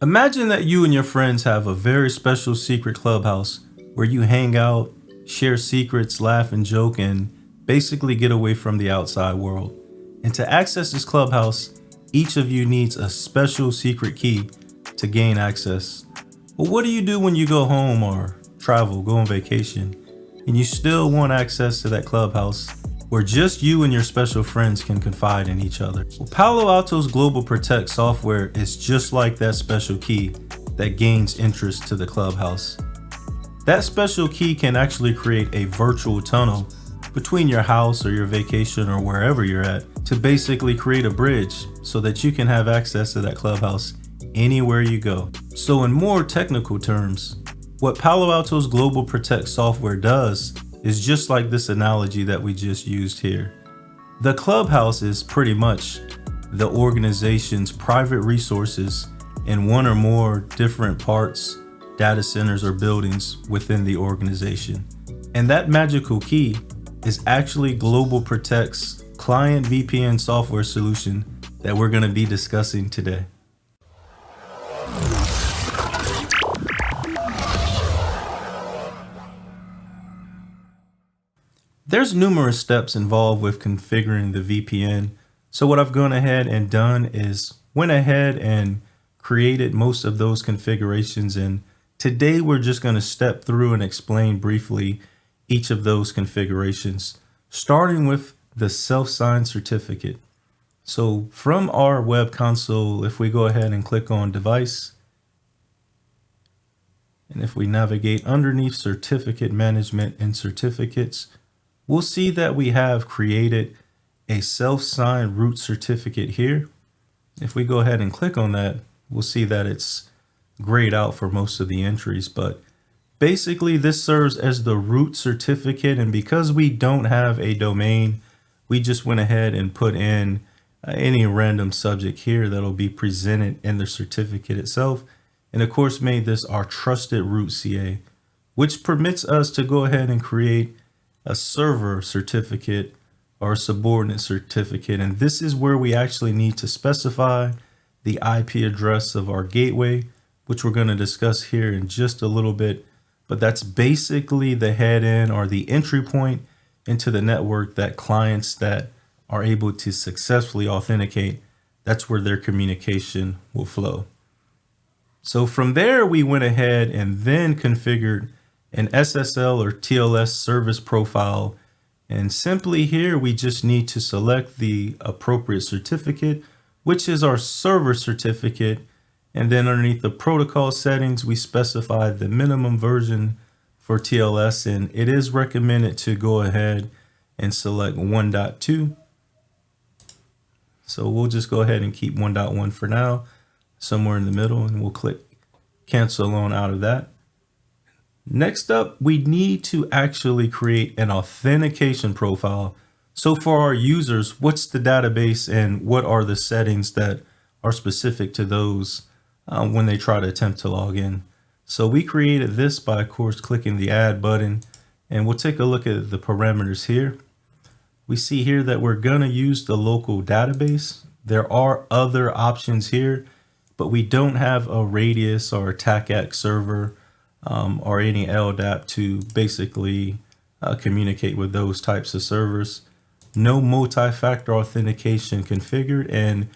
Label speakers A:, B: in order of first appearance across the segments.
A: Imagine that you and your friends have a very special secret clubhouse where you hang out, share secrets, laugh and joke, and basically get away from the outside world. And to access this clubhouse, each of you needs a special secret key to gain access. But what do you do when you go home or travel, go on vacation, and you still want access to that clubhouse where just you and your special friends can confide in each other? Well, Palo Alto's GlobalProtect software is just like that special key that gains interest to the clubhouse. That special key can actually create a virtual tunnel between your house or your vacation or wherever you're at to basically create a bridge so that you can have access to that clubhouse anywhere you go. So in more technical terms, what Palo Alto's GlobalProtect software does is just like this analogy that we just used here. The clubhouse is pretty much the organization's private resources in one or more different parts, data centers, or buildings within the organization. And that magical key is actually GlobalProtect's client VPN software solution that we're going to be discussing today. There's numerous steps involved with configuring the VPN. So what I've gone ahead and done is went ahead and created most of those configurations. And today we're just going to step through and explain briefly each of those configurations, starting with the self-signed certificate. So from our web console, if we go ahead and click on device, and if we navigate underneath certificate management and certificates, we'll see that we have created a self-signed root certificate here. If we go ahead and click on that, we'll see that it's grayed out for most of the entries, but basically this serves as the root certificate. And because we don't have a domain, we just went ahead and put in any random subject here that'll be presented in the certificate itself. And of course made this our trusted root CA, which permits us to go ahead and create a server certificate or a subordinate certificate. And this is where we actually need to specify the IP address of our gateway, which we're going to discuss here in just a little bit. But that's basically the head end or the entry point into the network that clients that are able to successfully authenticate, that's where their communication will flow. So from there, we went ahead and then configured an SSL or TLS service profile. And simply here, we just need to select the appropriate certificate, which is our server certificate. And then underneath the protocol settings, we specify the minimum version for TLS. And it is recommended to go ahead and select 1.2. So we'll just go ahead and keep 1.1 for now, somewhere in the middle, and we'll click cancel on out of that. Next up, we need to actually create an authentication profile. So for our users, what's the database and what are the settings that are specific to those when they try to attempt to log in? So we created this by, of course, clicking the add button, and we'll take a look at the parameters here. We see here that we're going to use the local database. There are other options here, but we don't have a radius or a TACAC server or any LDAP to basically communicate with those types of servers. No multi-factor authentication configured, and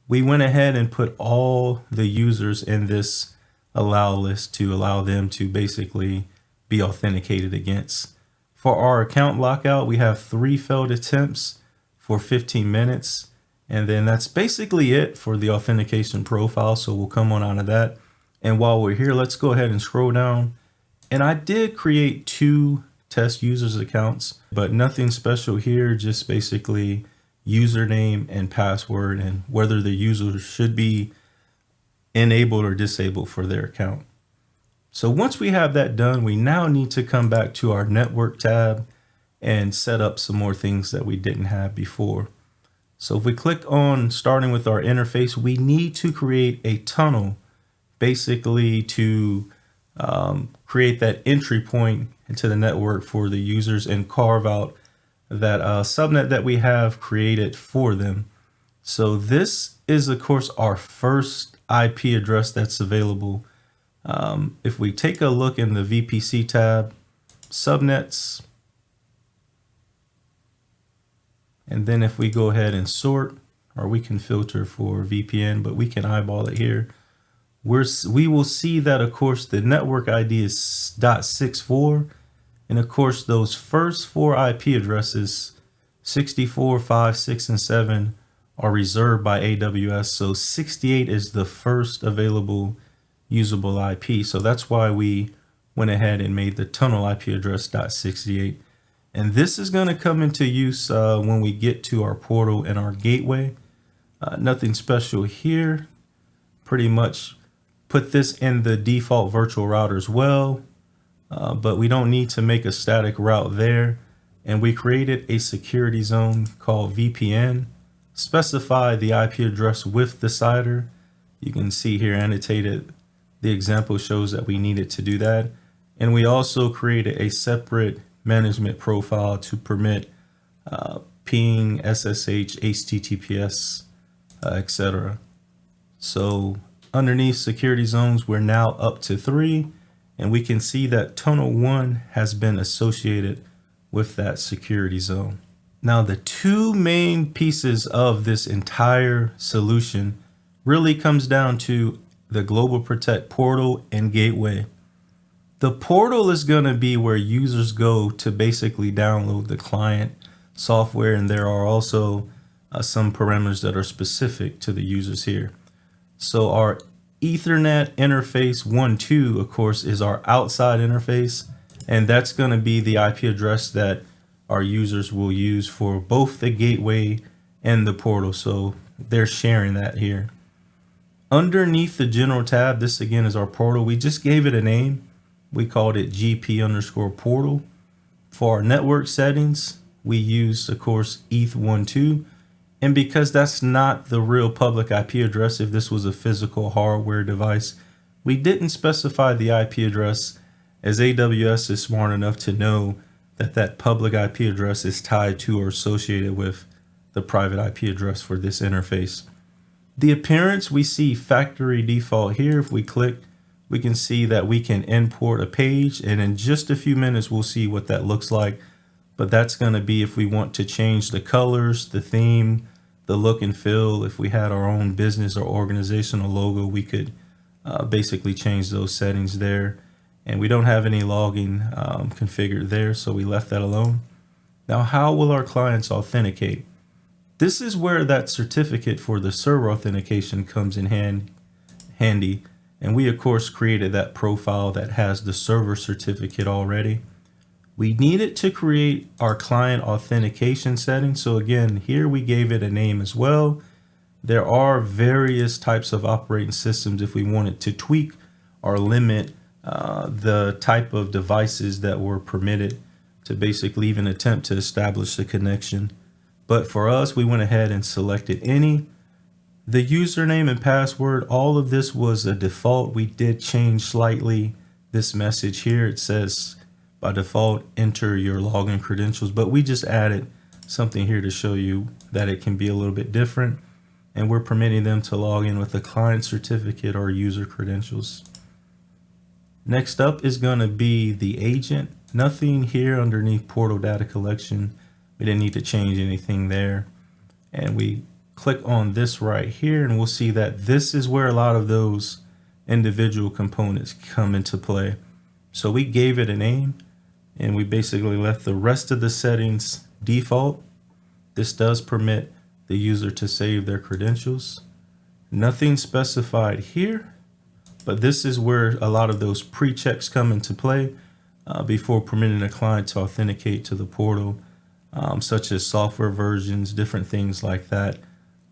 A: we went ahead and put all the users in this allow list to allow them to basically be authenticated against. For our account lockout, we have 3 failed attempts for 15 minutes. And then that's basically it for the authentication profile. So we'll come on out of that. And while we're here, let's go ahead and scroll down. And I did create 2 test users accounts, but nothing special here, just basically username and password and whether the user should be enabled or disabled for their account. So once we have that done, we now need to come back to our network tab and set up some more things that we didn't have before. So if we click on starting with our interface, we need to create a tunnel basically to create that entry point into the network for the users and carve out that subnet that we have created for them. So this is, of course, our first IP address that's available. If we take a look in the VPC tab, subnets, and then if we go ahead and sort, or we can filter for VPN, but we can eyeball it here. We will see that, of course, the network ID is .64. And of course, those first 4 IP addresses, 64, 5, 6, and 7, are reserved by AWS. So 68 is the first available usable IP. So that's why we went ahead and made the tunnel IP address .68. And this is going to come into use when we get to our portal and our gateway. Nothing special here. Pretty much put this in the default virtual router as well. But we don't need to make a static route there. And we created a security zone called VPN. Specify the IP address with the CIDR. You can see here annotated. The example shows that we needed to do that. And we also created a separate management profile to permit ping, SSH, HTTPS, etc. So underneath security zones, we're now up to 3. And we can see that tunnel 1 has been associated with that security zone. Now, the 2 main pieces of this entire solution really comes down to the GlobalProtect portal and gateway. The portal is going to be where users go to basically download the client software, and there are also some parameters that are specific to the users here. So our Ethernet interface 1.2, of course, is our outside interface, and that's going to be the IP address that our users will use for both the gateway and the portal. So they're sharing that here. Underneath the general tab, this again is our portal. We just gave it a name. We called it GP_portal. For our network settings, we used, of course, ETH12. And because that's not the real public IP address, if this was a physical hardware device, we didn't specify the IP address, as AWS is smart enough to know that that public IP address is tied to or associated with the private IP address for this interface. The appearance, we see factory default here. If we click, we can see that we can import a page, and in just a few minutes, we'll see what that looks like. But that's going to be if we want to change the colors, the theme, the look and feel. If we had our own business or organizational logo, we could basically change those settings there. And we don't have any logging configured there, so we left that alone. Now, how will our clients authenticate? This is where that certificate for the server authentication comes in handy. And we, of course, created that profile that has the server certificate already. We needed to create our client authentication setting. So again, here we gave it a name as well. There are various types of operating systems if we wanted to tweak or limit the type of devices that were permitted to basically even attempt to establish a connection. But for us, we went ahead and selected any. The username and password, all of this was a default. We did change slightly this message here. It says by default, enter your login credentials, but we just added something here to show you that it can be a little bit different. And we're permitting them to log in with a client certificate or user credentials. Next up is going to be the agent. Nothing here underneath portal data collection. We didn't need to change anything there. And we click on this right here, and we'll see that this is where a lot of those individual components come into play. So we gave it a name, and we basically left the rest of the settings default. This does permit the user to save their credentials. Nothing specified here, but this is where a lot of those pre-checks come into play before permitting a client to authenticate to the portal, such as software versions, different things like that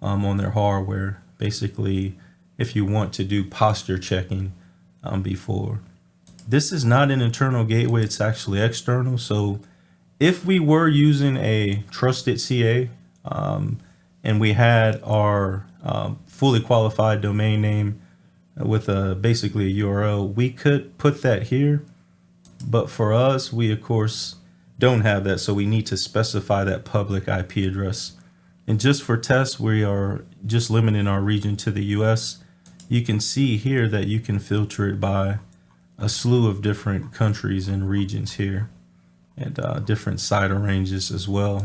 A: on their hardware. Basically, if you want to do posture checking before. This is not an internal gateway, it's actually external. So if we were using a trusted CA and we had our fully qualified domain name with basically a URL, we could put that here. But for us, we of course don't have that, so we need to specify that public IP address. And just for tests, we are just limiting our region to the US. you can see here that you can filter it by a slew of different countries and regions here, and different CIDR ranges as well.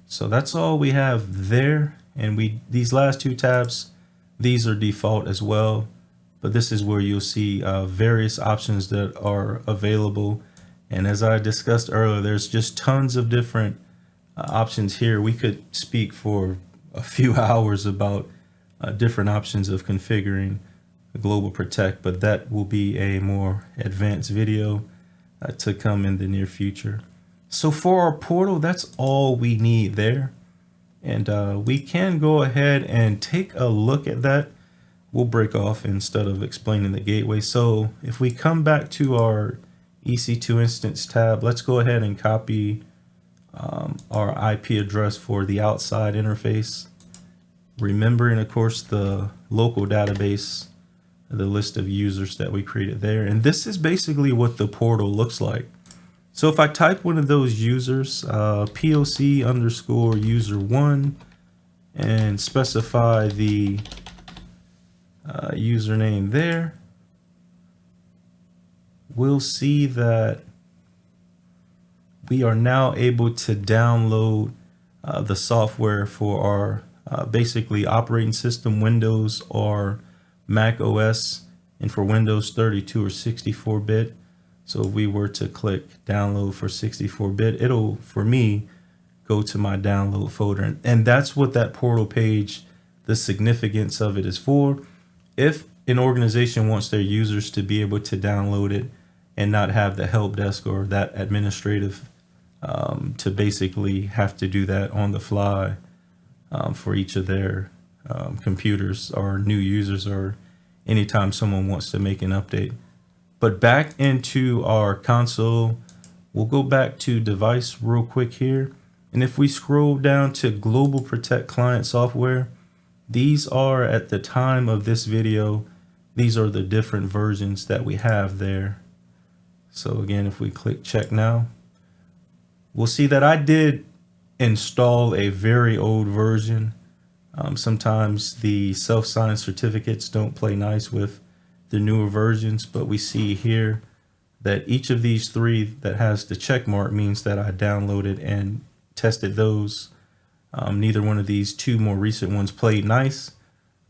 A: So that's all we have there. And these last two tabs, these are default as well, but this is where you'll see various options that are available. And as I discussed earlier, there's just tons of different options here. We could speak for a few hours about different options of configuring GlobalProtect, but that will be a more advanced video to come in the near future. So for our portal, that's all we need there. And we can go ahead and take a look at that. We'll break off instead of explaining the gateway. So if we come back to our EC2 instance tab, let's go ahead and copy our IP address for the outside interface, remembering of course the local database, the list of users that we created there. And this is basically what the portal looks like. So if I type one of those users, POC underscore user1, and specify the username there, we'll see that we are now able to download the software for our basically operating system, Windows or Mac OS, and for Windows 32 or 64-bit. So if we were to click download for 64-bit, it'll, for me, go to my download folder. And that's what that portal page, the significance of it is for. If an organization wants their users to be able to download it and not have the help desk or that administrative to basically have to do that on the fly for each of their computers or new users, or anytime someone wants to make an update. But back into our console, we'll go back to device real quick here. And if we scroll down to GlobalProtect client software, these are, at the time of this video, these are the different versions that we have there. So again, if we click check now, we'll see that I did install a very old version. Sometimes the self-signed certificates don't play nice with the newer versions, but we see here that each of these three that has the check mark means that I downloaded and tested those. Neither one of these two more recent ones played nice,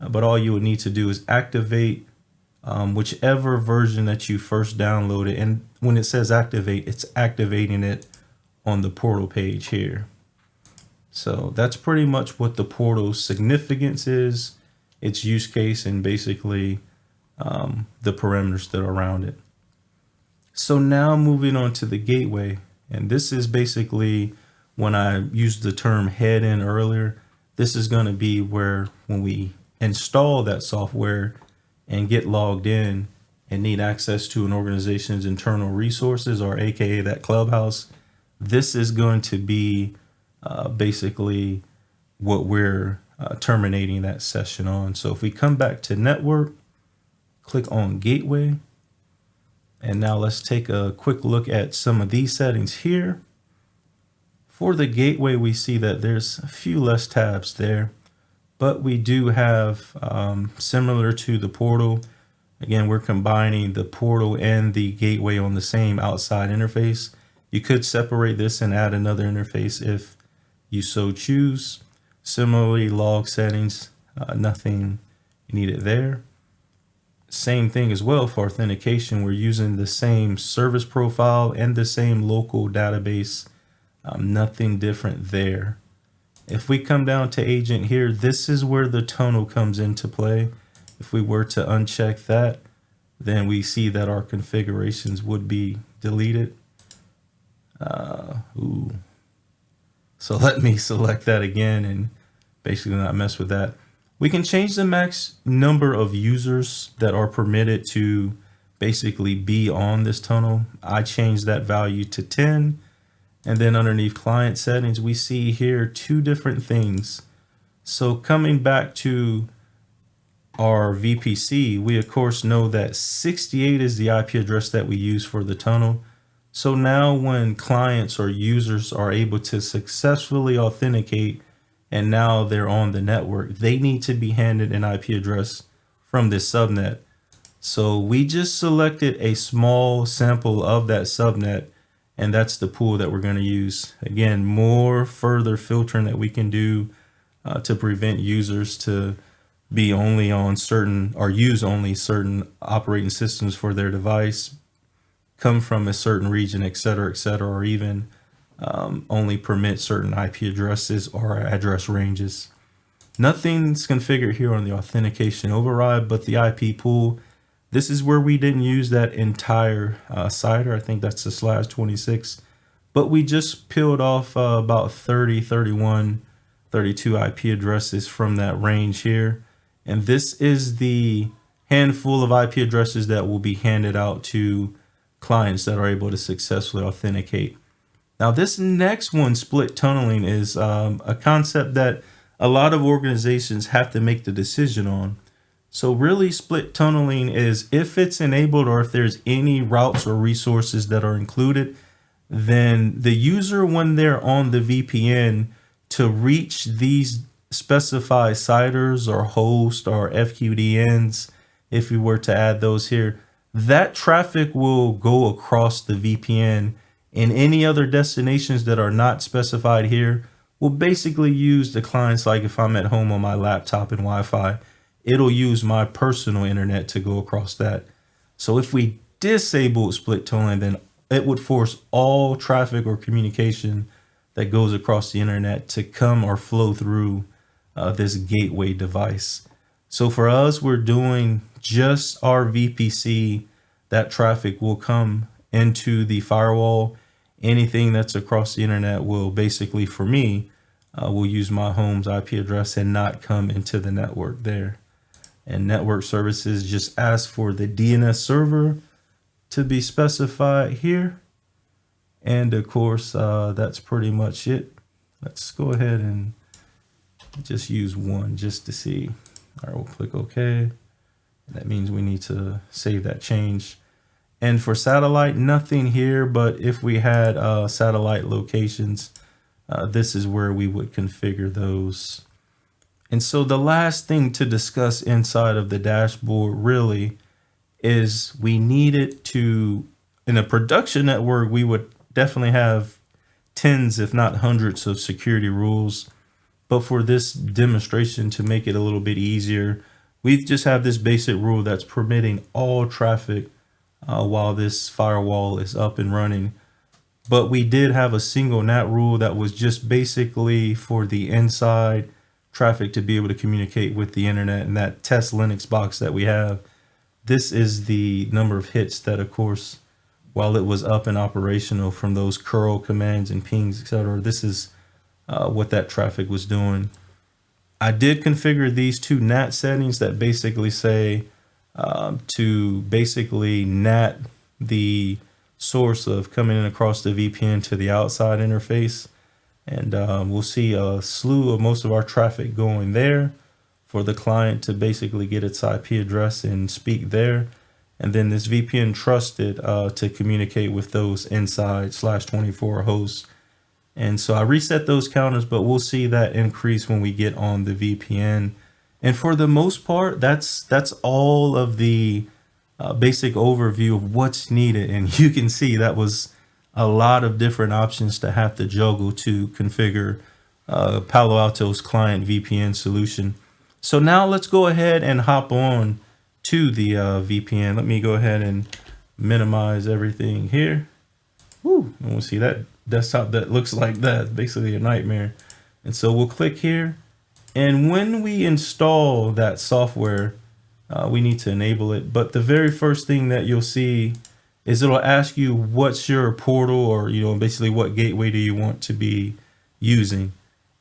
A: but all you would need to do is activate whichever version that you first downloaded. And when it says activate, it's activating it on the portal page here. So that's pretty much what the portal's significance is, its use case, and basically the parameters that are around it. So now moving on to the gateway, and this is basically, when I used the term head in earlier, this is going to be where when we install that software and get logged in and need access to an organization's internal resources, or AKA that Clubhouse, this is going to be basically what we're terminating that session on. So if we come back to network, click on gateway, and now let's take a quick look at some of these settings here. For the gateway, we see that there's a few less tabs there, but we do have, similar to the portal, again, we're combining the portal and the gateway on the same outside interface. You could separate this and add another interface if you so choose. Similarly, log settings, nothing needed there. Same thing as well for authentication. We're using the same service profile and the same local database. Nothing different there. If we come down to agent here, this is where the tunnel comes into play. If we were to uncheck that, then we see that our configurations would be deleted. So let me select that again and basically not mess with that. We can change the max number of users that are permitted to basically be on this tunnel. I changed that value to 10. And then underneath client settings, we see here two different things. So coming back to our VPC, we of course know that 68 is the IP address that we use for the tunnel. So now when clients or users are able to successfully authenticate and now they're on the network, they need to be handed an IP address from this subnet. So we just selected a small sample of that subnet, and that's the pool that we're going to use. Again, more further filtering that we can do to prevent users to be only on certain or use only certain operating systems for their device, come from a certain region, et cetera, or even only permit certain IP addresses or address ranges. Nothing's configured here on the authentication override, but the IP pool. This is where we didn't use that entire CIDR. I think that's the /26, but we just peeled off about 30, 31, 32 IP addresses from that range here. And this is the handful of IP addresses that will be handed out to clients that are able to successfully authenticate. Now, this next one, split tunneling, is a concept that a lot of organizations have to make the decision on. So really, split tunneling is if it's enabled or if there's any routes or resources that are included, then the user, when they're on the VPN, to reach these specified CIDRs or hosts or FQDNs, if we were to add those here, that traffic will go across the VPN, and any other destinations that are not specified here will basically use the clients. Like if I'm at home on my laptop and Wi-Fi, it'll use my personal internet to go across that. So if we disable split tunneling, then it would force all traffic or communication that goes across the internet to come or flow through this gateway device. So for us, we're doing just our VPC. That traffic will come into the firewall. Anything that's across the internet will basically, for me, will use my home's IP address and not come into the network there. And network services just ask for the DNS server to be specified here. And of course, that's pretty much it. Let's go ahead and just use one just to see. All right, we'll click OK. That means we need to save that change. And for satellite, nothing here, but if we had satellite locations, this is where we would configure those. And so the last thing to discuss inside of the dashboard really is we needed to, in a production network, we would definitely have tens, if not hundreds of security rules. But for this demonstration, to make it a little bit easier, we just have this basic rule that's permitting all traffic while this firewall is up and running. But we did have a single NAT rule that was just basically for the inside traffic to be able to communicate with the internet. And that test Linux box that we have, this is the number of hits that, of course, while it was up and operational from those curl commands and pings, etc., this is what that traffic was doing. I did configure these two NAT settings that basically say to basically NAT the source of coming in across the VPN to the outside interface. And we'll see a slew of most of our traffic going there for the client to basically get its IP address and speak there. And then this VPN trusted to communicate with those inside /24 hosts. And so I reset those counters, but we'll see that increase when we get on the VPN. And for the most part, that's all of the basic overview of what's needed. And you can see that was a lot of different options to have to juggle to configure Palo Alto's client VPN solution. So now let's go ahead and hop on to the VPN. Let me go ahead and minimize everything here. Woo, and we'll see that desktop that looks like that, basically a nightmare. And so we'll click here. And when we install that software, we need to enable it. But the very first thing that you'll see is it'll ask you what's your portal, or basically what gateway do you want to be using.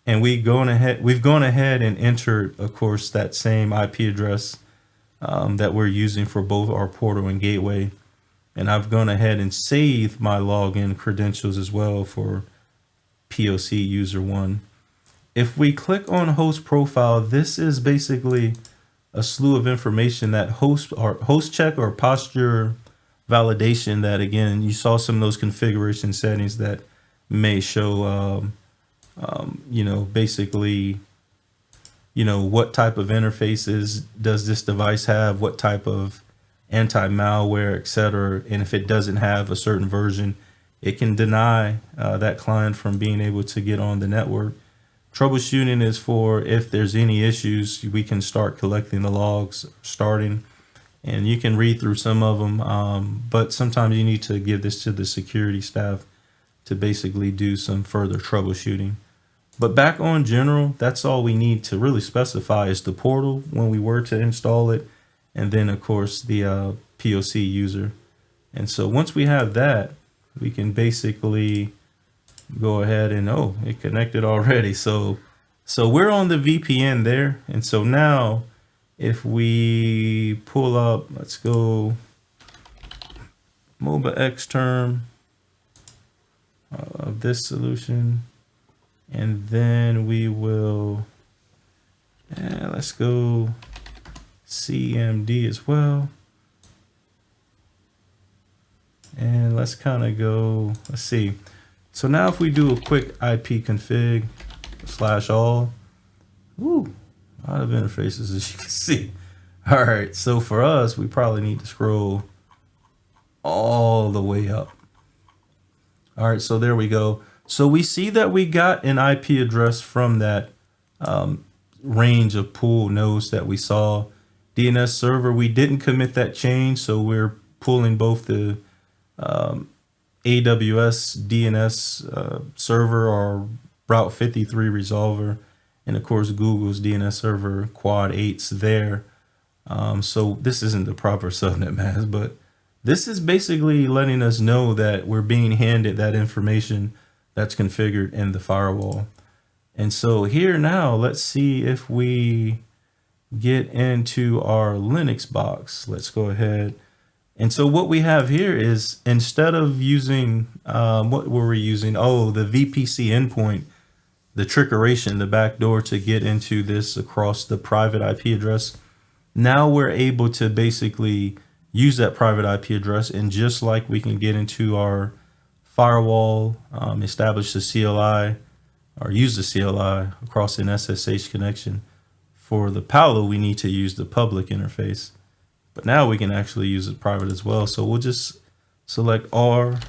A: And we've gone ahead and entered, of course, that same IP address that we're using for both our portal and gateway. And I've gone ahead and saved my login credentials as well for POC user 1. If we click on host profile, this is basically a slew of information that host check or posture validation that, again, you saw some of those configuration settings that may show, basically, what type of interfaces does this device have, what type of anti-malware, etc. And if it doesn't have a certain version, it can deny that client from being able to get on the network. Troubleshooting is for if there's any issues, we can start collecting the logs, starting, and you can read through some of them. But sometimes you need to give this to the security staff to basically do some further troubleshooting. But back on general, that's all we need to really specify is the portal when we were to install it. And then of course the POC user. And so once we have that, we can basically go ahead and, oh, it connected already. So we're on the VPN there. And so now if we pull up, let's go MobaX term of this solution. And then we will, let's go CMD as well. And let's kind of go, let's see. So now if we do a quick IP config /all, woo, a lot of interfaces as you can see. All right, so for us, we probably need to scroll all the way up. All right, so there we go. So we see that we got an IP address from that range of pool nodes that we saw. DNS server, we didn't commit that change, so we're pulling both the AWS DNS server or Route 53 resolver, and of course Google's DNS server quad 8's there. So this isn't the proper subnet mask, but this is basically letting us know that we're being handed that information that's configured in the firewall. And so here now, let's see if we get into our Linux box. Let's go ahead. And so what we have here is, instead of using, what were we using? Oh, the VPC endpoint, the trickeration, the backdoor to get into this across the private IP address. Now we're able to basically use that private IP address, and just like we can get into our firewall, establish the CLI or use the CLI across an SSH connection. For the Palo, we need to use the public interface, but now we can actually use it private as well. So we'll just select R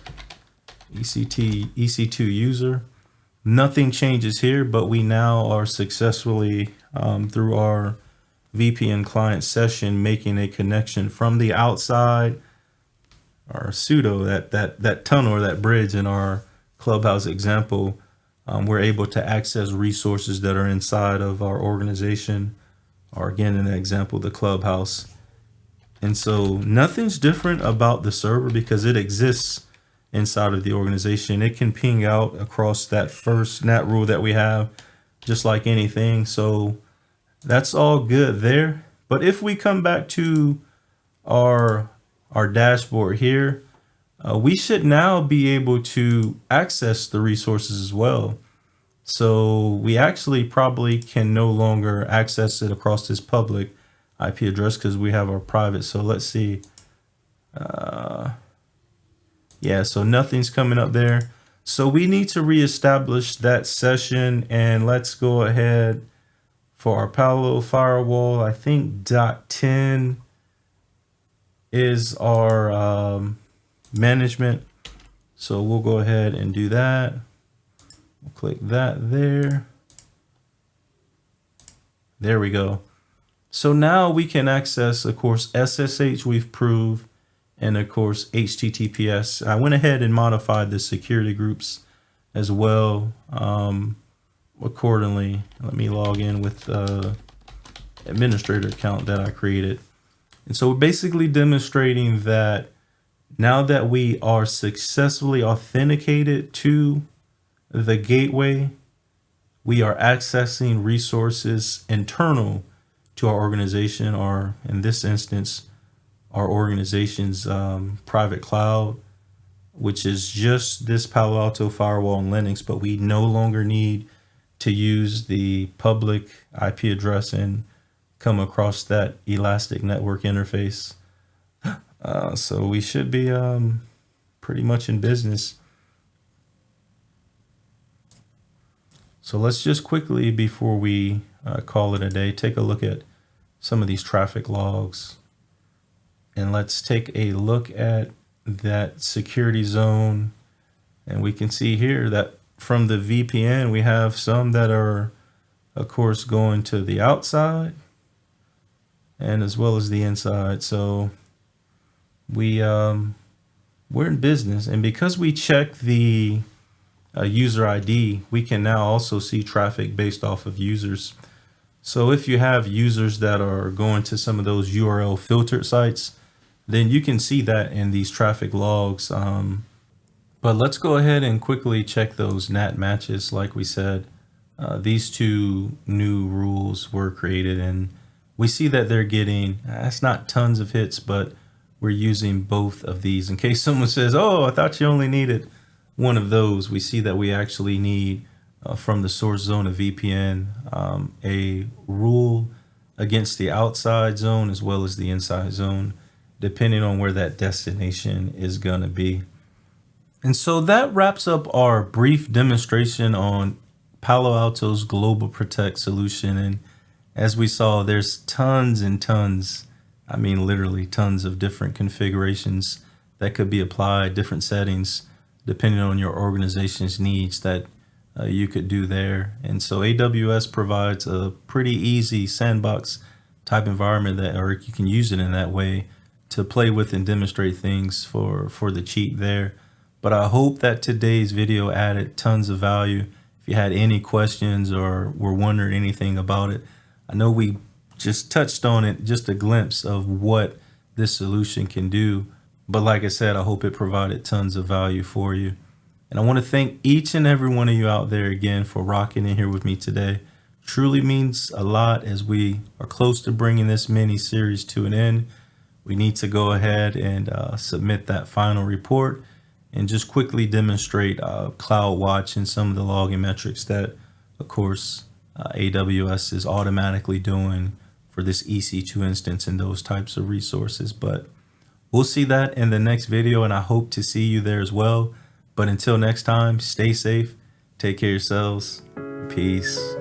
A: EC2 user. Nothing changes here, but we now are successfully through our VPN client session making a connection from the outside, our pseudo, that tunnel or that bridge in our Clubhouse example. We're able to access resources that are inside of our organization, or again, in the example, the Clubhouse. And so nothing's different about the server because it exists inside of the organization. It can ping out across that first NAT rule that we have, just like anything. So that's all good there. But if we come back to our dashboard here, we should now be able to access the resources as well. So we actually probably can no longer access it across this public IP address because we have our private. So let's see. Yeah, so nothing's coming up there. So we need to reestablish that session, and let's go ahead for our Palo firewall. I think .10 is our management. So we'll go ahead and do that. We'll click that there. There we go. So now we can access, of course, SSH we've proved, and of course, HTTPS. I went ahead and modified the security groups as well accordingly. Let me log in with the administrator account that I created. And so we're basically demonstrating that now that we are successfully authenticated to the gateway, we are accessing resources internal to our organization, or in this instance, our organization's private cloud, which is just this Palo Alto firewall and Linux, but we no longer need to use the public IP address and come across that elastic network interface. So we should be pretty much in business. So let's just quickly, before we call it a day, take a look at some of these traffic logs. And let's take a look at that security zone. And we can see here that from the VPN, we have some that are, of course, going to the outside and as well as the inside. So we're in business. And because we check the user ID, we can now also see traffic based off of users. So if you have users that are going to some of those URL filtered sites, then you can see that in these traffic logs. But let's go ahead and quickly check those NAT matches. Like we said, these two new rules were created, and we see that they're getting, that's not tons of hits, but we're using both of these. In case someone says, oh, I thought you only needed one of those, we see that we actually need from the source zone of VPN a rule against the outside zone as well as the inside zone, depending on where that destination is going to be. And so that wraps up our brief demonstration on Palo Alto's GlobalProtect solution. And as we saw, there's tons and tons, I mean, literally tons of different configurations that could be applied, different settings, depending on your organization's needs that you could do there. And so AWS provides a pretty easy sandbox type environment that, or you can use it in that way to play with and demonstrate things for the cheap there. But I hope that today's video added tons of value. If you had any questions or were wondering anything about it, I know we just touched on it, just a glimpse of what this solution can do. But like I said, I hope it provided tons of value for you. And I want to thank each and every one of you out there again for rocking in here with me today. Truly means a lot as we are close to bringing this mini series to an end. We need to go ahead and submit that final report and just quickly demonstrate CloudWatch and some of the logging metrics that, of course, AWS is automatically doing for this EC2 instance and those types of resources. But we'll see that in the next video, and I hope to see you there as well. But until next time, stay safe, take care of yourselves, peace.